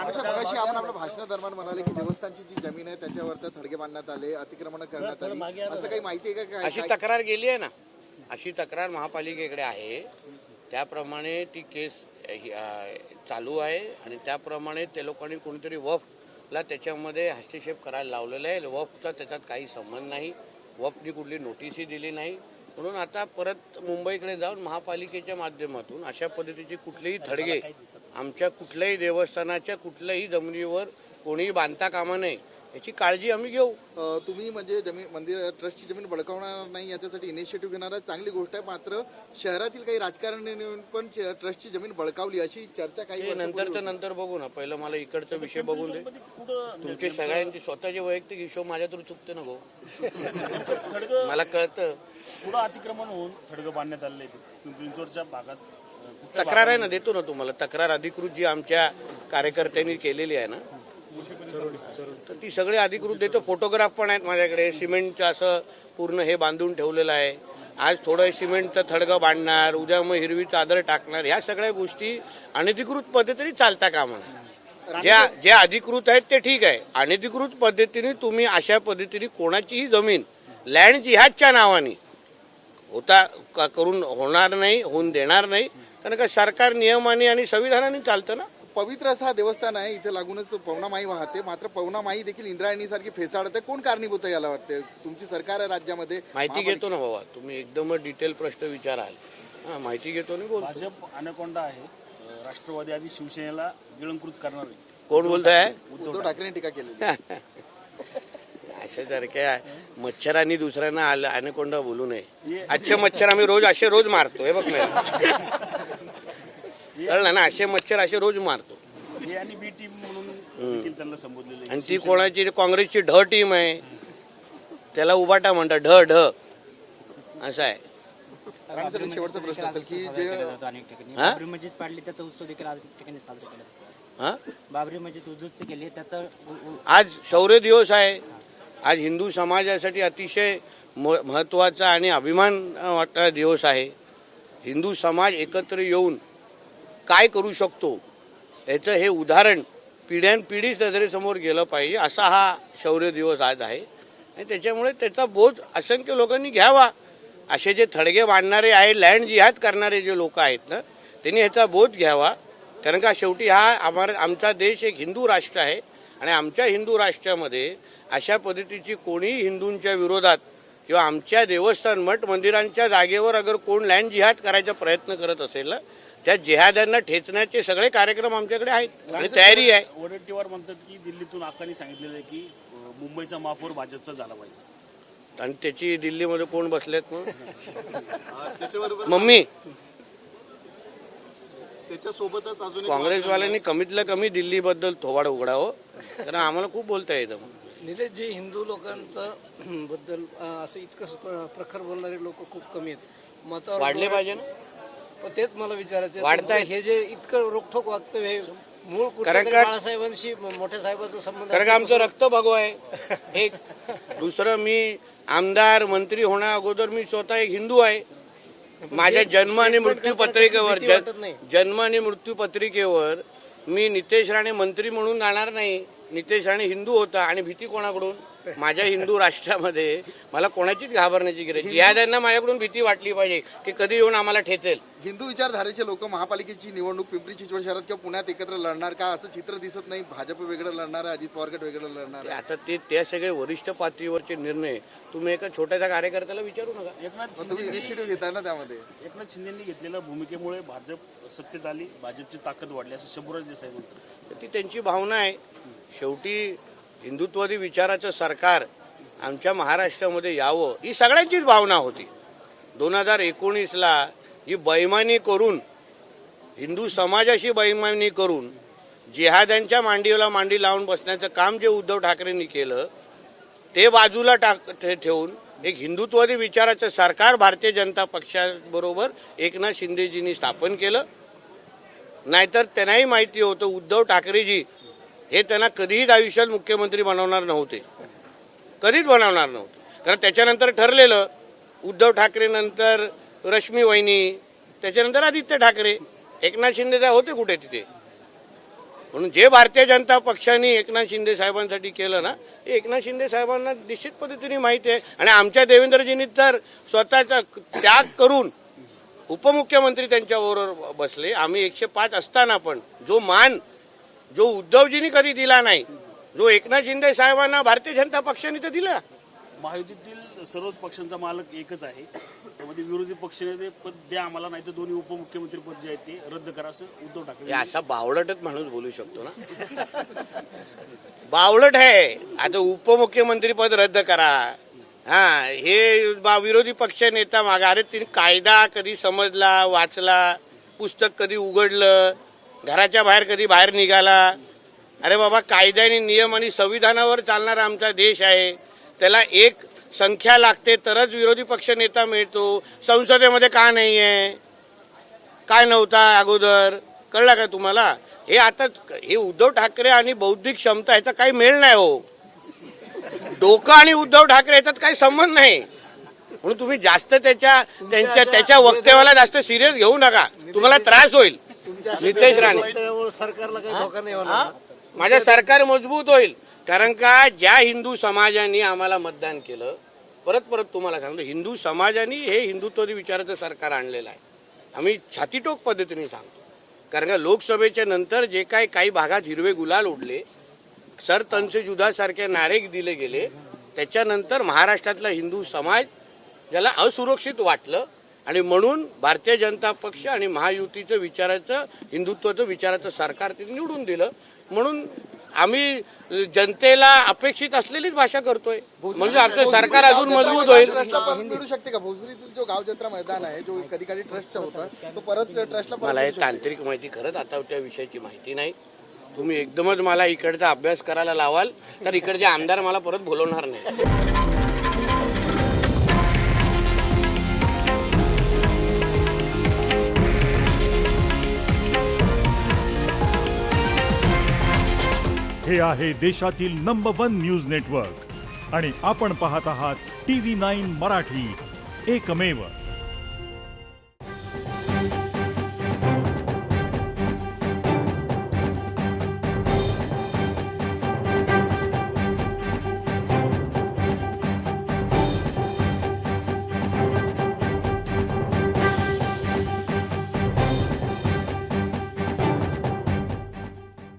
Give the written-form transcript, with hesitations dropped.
अशा मगाशी आपण आपल्या भाषणादरम्यान म्हणाले की देवस्थानची जी जमीन आहे त्याच्यावर थडगे बांधण्यात आले, अतिक्रमण करण्यात आली, असं काही माहिती आहे का? अशी तक्रार गेली आहे ना, अशी तक्रार महापालिकेकडे आहे. त्याप्रमाणे ती केस चालू आहे आणि त्याप्रमाणे ते लोकांनी कोणीतरी वफला त्याच्यामध्ये हस्तक्षेप करायला लावलेला आहे. वफचा त्याच्यात काही संबंध नाही. वफनी कुठली नोटीसही दिली नाही. म्हणून आता परत मुंबईकडे जाऊन महापालिकेच्या माध्यमातून अशा पद्धतीचे कुठलेही थडगे आमच्या कुठल्याही देवस्थानाच्या कुठल्याही जमिनीवर कोणीही बांधता कामा नये याची काळजी आम्ही घेऊ. तुम्ही म्हणजे जमीन मंदिर ट्रस्टची जमीन बळकावणार नाही याच्यासाठी इनिशिएटिव्ह घेणारा चांगली गोष्ट आहे. मात्र शहरातील काही राजकारण्यांनी पण ट्रस्टची जमीन बळकावली अशी चर्चा काही नंतर बघू ना. पहिलं मला इकडचा विषय बघून दे. तुमचे सगळ्यांची स्वतःचे वैयक्तिक हिशोब माझ्या तर चुकते ना भाऊ. मला कळतं पुढं अतिक्रमण होऊन थडगं बांधण्यात आलेलं आहे पिंपरीच्या भागात. तक्रार आहे ना, देतो ना तुम्हाला तक्रार. अधिकृत जी आमच्या कार्यकर्त्यांनी केलेली आहे ना, तर ती सगळे अधिकृत देतो. फोटोग्राफ पण आहेत माझ्याकडे. सिमेंटचं असं पूर्ण हे बांधून ठेवलेलं आहे. आज थोडं सिमेंटचं थडगं बांधणार, उद्या मग हिरवी चादर टाकणार. ह्या सगळ्या गोष्टी अनधिकृत पद्धतीने चालता कामा नये. जे अधिकृत आहेत ते ठीक आहे. अनधिकृत पद्धतीने तुम्ही अशा पद्धतीने कोणाचीही जमीन लँड जिहादच्या नावाने करून होणार नाही, होऊन देणार नाही. कारण का सरकार नियमाने आणि संविधानाने चालतं ना. पवित्र असा देवस्थान आहे, इथे लागूनच पवना माई वाहते. मात्र पवना माई देखील इंद्रायणी सारखी फेसाळते. कोण कारणीभूत आहे याला वाटते? तुमची सरकार आहे राज्यामध्ये. माहिती घेतो ना बाबा, तुम्ही एकदम डिटेल प्रश्न विचाराल. माहिती घेतो ना. बोलतो. भाजप अनाकोंडा आहे. राष्ट्रवादी आधी शिवसेनेला गिळंकृत करणार आहे. कोण बोलताय? उद्धव ठाकरेंनी टीका केली. अशा सारख्या मच्छरांनी दुसऱ्यांना अनाकोंडा बोलू नये. अच्छे मच्छर आम्ही रोज मारतो. हे बघ कळलं ना, असे मच्छर असे रोज मारतो. आणि बी टीम म्हणून त्यांना संबोधलेलं. आणि ती कोणाची? काँग्रेसची ढ टीम आहे. त्याला उबाटा म्हणतात. ढ असं आहे. शेवटचा प्रश्न असेल की जे बाबरी मस्जिद पाडली त्याचा उत्सव देखील आज ठिकाणी साजरा केला. बाबरी मस्जिद उद्ध्वस्त केली त्याचा आज शौर्य दिवस आहे. आज हिंदू समाजासाठी अतिशय महत्वाचा आणि अभिमान वाटणारा दिवस आहे. हिंदू समाज एकत्र येऊन काय करू शकतो याचं हे उदाहरण पिढ्यानपिढी नजरेसमोर गेलं पाहिजे. असा हा शौर्य दिवस आज आहे आणि त्याच्यामुळे त्याचा बोध असंख्य लोकांनी घ्यावा. असे जे थडगे बांधणारे आहे, लँड जिहाद करणारे जे लोक आहेत ना, त्यांनी ह्याचा बोध घ्यावा. कारण का शेवटी आमचा देश एक हिंदू राष्ट्र आहे आणि आमच्या हिंदू राष्ट्रामध्ये अशा पद्धतीची कोणीही हिंदूंच्या विरोधात किंवा आमच्या देवस्थान मठ मंदिरांच्या जागेवर अगर कोण लँड जिहाद करायचा प्रयत्न करत असेल ना, त्या जिहाद्यांना ठेचण्याचे सगळे कार्यक्रम आमच्याकडे आहेत आणि तयारी आहे. वडेट्टीवार म्हणतात की दिल्लीतून आकांनी सांगितलेलं आहे की मुंबईचा महापौर भाजपचा झाला पाहिजे. आणि त्याची दिल्लीमध्ये कोण बसलेत मग? मम्मी त्याच्यासोबतच अजून काँग्रेसवाल्यांनी कमीतल्या कमी दिल्लीबद्दल थोबाड उघडावं. कारण आम्हाला खूप बोलता येतं. निलेश, जे हिंदू लोकांचं बद्दल असं इतकं प्रखर बोलणारे लोक खूप कमी आहेत. मतावर वाढले पाहिजे ना. पण तेच मला विचारायचं वाढतायत. हे जे इतकं रोखठोक वागतं हे मूळ कारण बाळासाहेबांशी मोठ्या साहेबांचा संबंध. कारण का आमचं रक्त भगव आहे. एक दुसरं, मी आमदार मंत्री होण्या अगोदर मी स्वतः एक हिंदू आहे. माझ्या जन्म आणि मृत्यू पत्रिकेवर मी नितेश राणे मंत्री म्हणून जाणार नाही. नितेश राणे हिंदू होता आणि भीती कोणाकडून? माझ्या हिंदू राष्ट्रामध्ये मला कोणाचीच घाबरण्याची गरज. जिहाद्यांना माझ्याकडून भीती वाटली पाहिजे की कधी येऊन आम्हाला ठेचेल. हिंदू विचारधारेचे लोक महापालिकेची निवडणूक पिंपरी चिंचवड शहरात किंवा पुण्यात एकत्र लढणार का असं चित्र दिसत नाही. भाजप वेगळं लढणार आहे, अजित पवार गट वेगळं लढणार आहे. आता ते सगळे वरिष्ठ पातळीवरचे निर्णय तुम्ही एका छोट्याशा कार्यकर्त्याला विचारू नका. तुम्ही इनिशिएटिव्ह घेताय ना त्यामध्ये. एकनाथ शिंदेंनी घेतलेल्या भूमिकेमुळे भाजप सत्तेत आली, भाजपची ताकद वाढली असं शंभूराज देसाई म्हणतात. ती त्यांची भावना आहे. शेवटी हिंदुत्ववादी विचाराचं सरकार आमच्या महाराष्ट्रामध्ये यावं ही सगळ्यांचीच भावना होती. 2019ला ही बैमानी करून, हिंदू समाजाशी बैमानी करून जिहाद्यांच्या मांडीला मांडी लावून बसण्याचं काम जे उद्धव ठाकरेंनी केलं ते बाजूला ठेवून एक हिंदुत्ववादी विचाराचं सरकार भारतीय जनता पक्षाबरोबर एकनाथ शिंदेजींनी स्थापन केलं. नाहीतर त्यांनाही माहिती होतं उद्धव ठाकरेजी हे त्यांना कधीच आयुष्यात मुख्यमंत्री बनवणार नव्हते, कधीच बनवणार नव्हते. कारण त्याच्यानंतर ठरलेलं उद्धव ठाकरे नंतर रश्मी वहिनी, त्याच्यानंतर आदित्य ठाकरे. एकनाथ शिंदे होते कुठे तिथे? म्हणून जे भारतीय जनता पक्षाने एकनाथ शिंदे साहेबांसाठी केलं ना, हे एकनाथ शिंदे साहेबांना निश्चित पद्धतीने माहिती आहे. आणि आमच्या देवेंद्रजींनी तर स्वतःचा त्याग करून उपमुख्यमंत्री त्यांच्याबरोबर बसले. आम्ही 105 असताना पण जो मान जो उद्धवजींनी कधी दिला नाही, जो एकनाथ शिंदे साहेबांना भारतीय जनता पक्षाने तर दिला. महायुतीतील सर्वच पक्षांचा मालक एकच आहे. त्यामध्ये विरोधी पक्षनेते पद द्या आम्हाला, नाही तर दोन्ही उपमुख्यमंत्री पद जे आहे ते रद्द करा, असं उद्धव ठाकरे. असा बावळटच माणूस बोलू शकतो ना, बावळट आहे. आता उपमुख्यमंत्री पद रद्द करा, हा हे विरोधी पक्ष नेता मागे. अरे तिने कायदा कधी समजला, वाचला, पुस्तक कधी उघडलं, घराच्या बाहेर कधी बाहेर निघाला? अरे बाबा, कायद्याने नियम आणि संविधानावर चालणारा आमचा देश आहे. त्याला एक संख्या लागते तरच विरोधी पक्ष नेता मिळतो. संसदेमध्ये का नाही आहे, काय नव्हता अगोदर? कळला का तुम्हाला? हे आता हे उद्धव ठाकरे आणि बौद्धिक क्षमता ह्याचा काही मेळ नाही हो. डोकं आणि उद्धव ठाकरे याच्यात काही संबंध नाही. म्हणून तुम्ही जास्त त्याच्या वक्तव्याला जास्त सिरियस घेऊ नका, तुम्हाला त्रास होईल. नितेश राणे, सरकारला काही धोका नाही होणार. माझं सरकार मजबूत होईल. कारण का ज्या हिंदू समाजाने आम्हाला मतदान केलं, परत तुम्हाला सांगतो, हिंदू समाजाने हे हिंदुत्वादी विचाराचं सरकार आणलेलं आहे. आम्ही छातीटोक पद्धतीने सांगतो. कारण का लोकसभेच्या नंतर जे काही भागात हिरवे गुलाल उडले, सर तनसे जुदासारखे नारे दिले गेले, त्याच्यानंतर महाराष्ट्रातला हिंदू समाज ज्याला असुरक्षित वाटलं आणि म्हणून भारतीय जनता पक्ष आणि महायुतीचं विचाराचं हिंदुत्वाचं विचाराचं सरकार ते निवडून दिलं. म्हणून आम्ही जनतेला अपेक्षित असलेलीच भाषा करतोय, म्हणजे आमचं सरकार अजून मजबूत होईल. ट्रस्टला परत मिळू शकते का? भोसरीतील जो गाव जत्रा मैदान आहे, जो कधी ट्रस्टचा होता, तो परत ट्रस्टला मला हे तांत्रिक माहिती खरंच आता त्या विषयाची माहिती नाही. तुम्ही एकदमच मला इकडचा अभ्यास करायला लावाल तर इकडचे आमदार मला परत बोलवणार नाही. हे आहे देशातील नंबर 1 न्यूज नेटवर्क आणि आपण पाहत आहात TV9 मराठी, एकमेव.